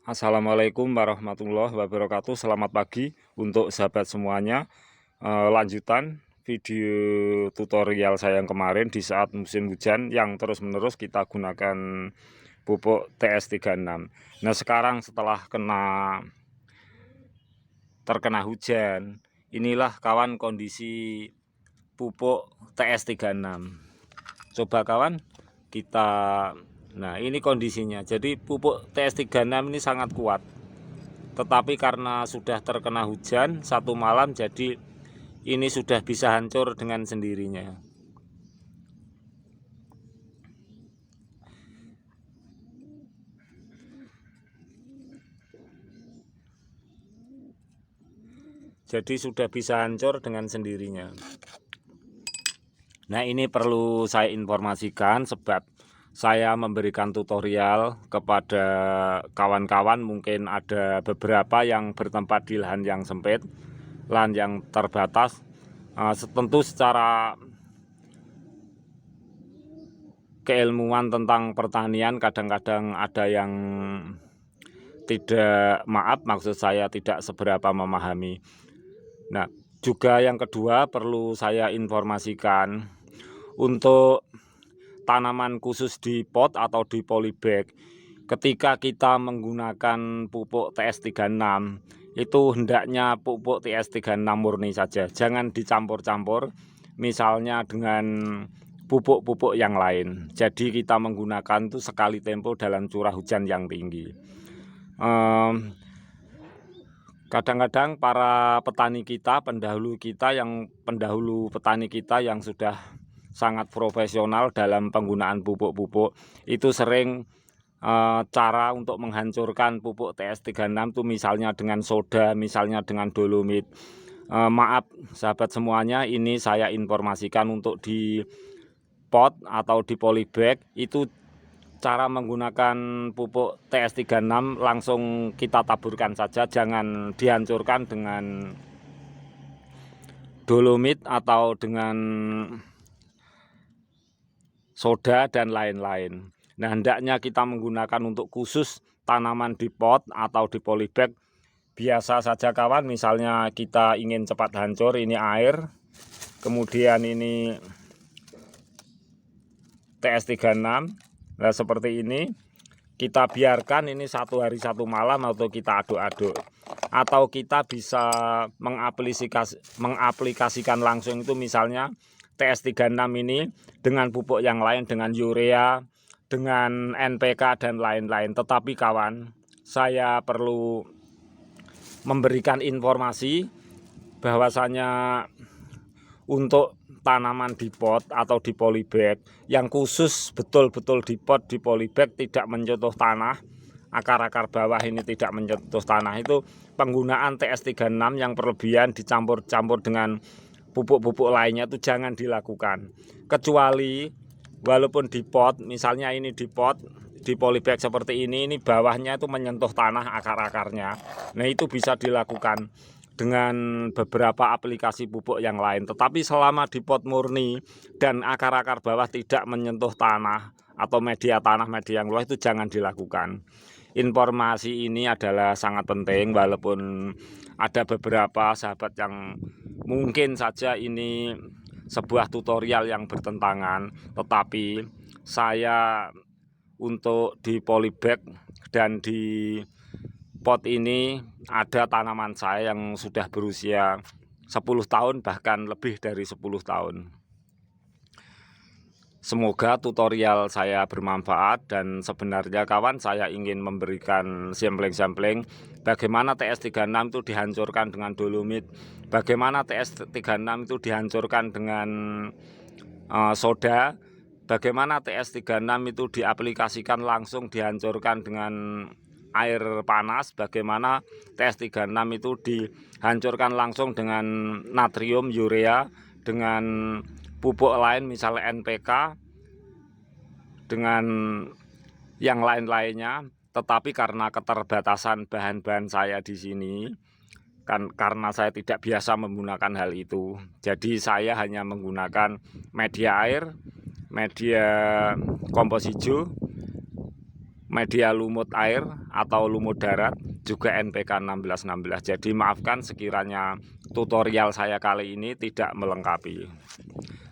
Assalamualaikum warahmatullahi wabarakatuh. Selamat pagi untuk sahabat semuanya. Lanjutan video tutorial saya yang kemarin di saat musim hujan yang terus-menerus kita gunakan pupuk TS36. Nah, sekarang setelah terkena hujan, inilah kawan kondisi pupuk TS36. Coba kawan kita. Nah, ini kondisinya. Jadi pupuk TS36 ini sangat kuat. Tetapi karena sudah terkena hujan satu malam, jadi ini sudah bisa hancur dengan sendirinya. Jadi sudah bisa hancur dengan sendirinya. Nah, ini perlu saya informasikan sebab saya memberikan tutorial kepada kawan-kawan. Mungkin ada beberapa yang bertempat di lahan yang sempit, lahan yang terbatas. Tentu secara keilmuan tentang pertanian kadang-kadang ada yang tidak, maksud saya tidak seberapa memahami. Nah, juga yang kedua perlu saya informasikan untuk tanaman khusus di pot atau di polybag. Ketika kita menggunakan pupuk TS36 itu hendaknya pupuk TS36 murni saja, jangan dicampur-campur misalnya dengan pupuk-pupuk yang lain. Jadi kita menggunakan itu sekali tempo dalam curah hujan yang tinggi. Kadang-kadang para petani kita, pendahulu petani kita yang sudah sangat profesional dalam penggunaan pupuk-pupuk itu sering cara untuk menghancurkan pupuk TS36 itu misalnya dengan soda, misalnya dengan dolomit. Maaf sahabat semuanya, ini saya informasikan untuk di pot atau di polybag itu cara menggunakan pupuk TS36 langsung kita taburkan saja, jangan dihancurkan dengan dolomit atau dengan soda dan lain-lain. Nah, hendaknya kita menggunakan untuk khusus tanaman di pot atau di polybag biasa saja kawan. Misalnya kita ingin cepat hancur, ini air, kemudian ini TS36. Nah, seperti ini kita biarkan ini 1 hari 1 malam atau kita aduk-aduk, atau kita bisa mengaplikasikan langsung itu misalnya TS36 ini dengan pupuk yang lain, dengan urea, dengan NPK dan lain-lain. Tetapi kawan, saya perlu memberikan informasi bahwasanya untuk tanaman di pot atau di polybag yang khusus betul-betul di pot, di polybag, tidak menyentuh tanah, akar-akar bawah ini tidak menyentuh tanah, itu penggunaan TS36 yang berlebihan dicampur-campur dengan pupuk-pupuk lainnya itu jangan dilakukan. Kecuali walaupun di pot, misalnya ini di pot, di polybag seperti ini bawahnya itu menyentuh tanah akar-akarnya. Nah, itu bisa dilakukan dengan beberapa aplikasi pupuk yang lain. Tetapi selama di pot murni dan akar-akar bawah tidak menyentuh tanah atau media tanah, media yang luas, itu jangan dilakukan. Informasi ini adalah sangat penting, walaupun ada beberapa sahabat yang mungkin saja ini sebuah tutorial yang bertentangan, tetapi saya untuk di polybag dan di pot ini ada tanaman saya yang sudah berusia 10 tahun, bahkan lebih dari 10 tahun. Semoga tutorial saya bermanfaat, dan sebenarnya kawan saya ingin memberikan sampling-sampling bagaimana TS36 itu dihancurkan dengan dolomit, bagaimana TS36 itu dihancurkan dengan soda, bagaimana TS36 itu diaplikasikan langsung dihancurkan dengan air panas, bagaimana TS36 itu dihancurkan langsung dengan natrium, urea, dengan pupuk lain misalnya NPK, dengan yang lain-lainnya. Tetapi karena keterbatasan bahan-bahan saya di sini, karena saya tidak biasa menggunakan hal itu, jadi saya hanya menggunakan media air, media kompos hijau, media lumut air atau lumut darat, juga NPK 1616. Jadi maafkan sekiranya tutorial saya kali ini tidak melengkapi.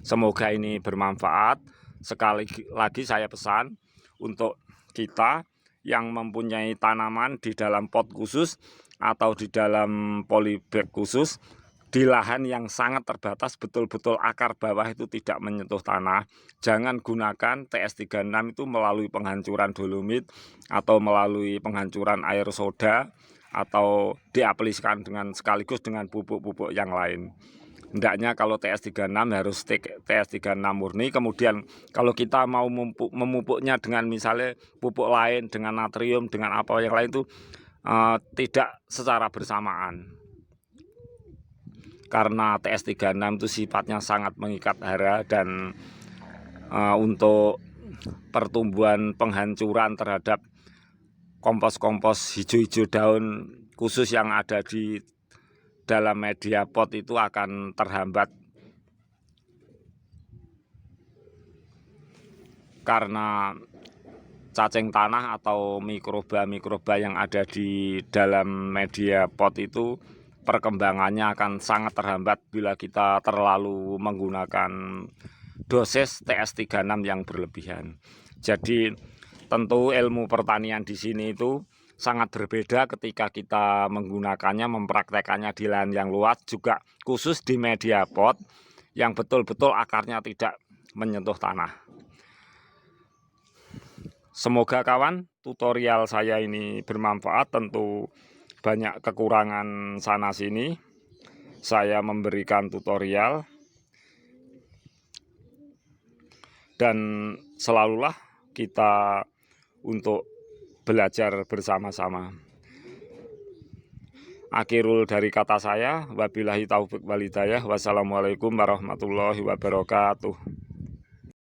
Semoga ini bermanfaat. Sekali lagi saya pesan untuk kita yang mempunyai tanaman di dalam pot khusus atau di dalam polybag khusus, di lahan yang sangat terbatas, betul-betul akar bawah itu tidak menyentuh tanah, jangan gunakan TS36 itu melalui penghancuran dolomit atau melalui penghancuran air soda atau diaplikasikan sekaligus dengan pupuk-pupuk yang lain. Hendaknya kalau TS36 harus TS36 murni. Kemudian kalau kita mau memupuknya dengan misalnya pupuk lain, dengan natrium, dengan apa yang lain itu tidak secara bersamaan. Karena TS36 itu sifatnya sangat mengikat hara dan untuk pertumbuhan penghancuran terhadap kompos-kompos hijau-hijau daun khusus yang ada di dalam media pot itu akan terhambat karena cacing tanah atau mikroba-mikroba yang ada di dalam media pot itu perkembangannya akan sangat terhambat bila kita terlalu menggunakan dosis TS36 yang berlebihan. Jadi tentu ilmu pertanian di sini itu sangat berbeda ketika kita menggunakannya, mempraktekannya di lahan yang luas, juga khusus di media pot yang betul-betul akarnya tidak menyentuh tanah. Semoga kawan tutorial saya ini bermanfaat. Tentu banyak kekurangan sana sini saya memberikan tutorial, dan selalulah kita untuk belajar bersama-sama. Akhirul dari kata saya, wabillahi taufik walhidayah, wassalamualaikum warahmatullahi wabarakatuh.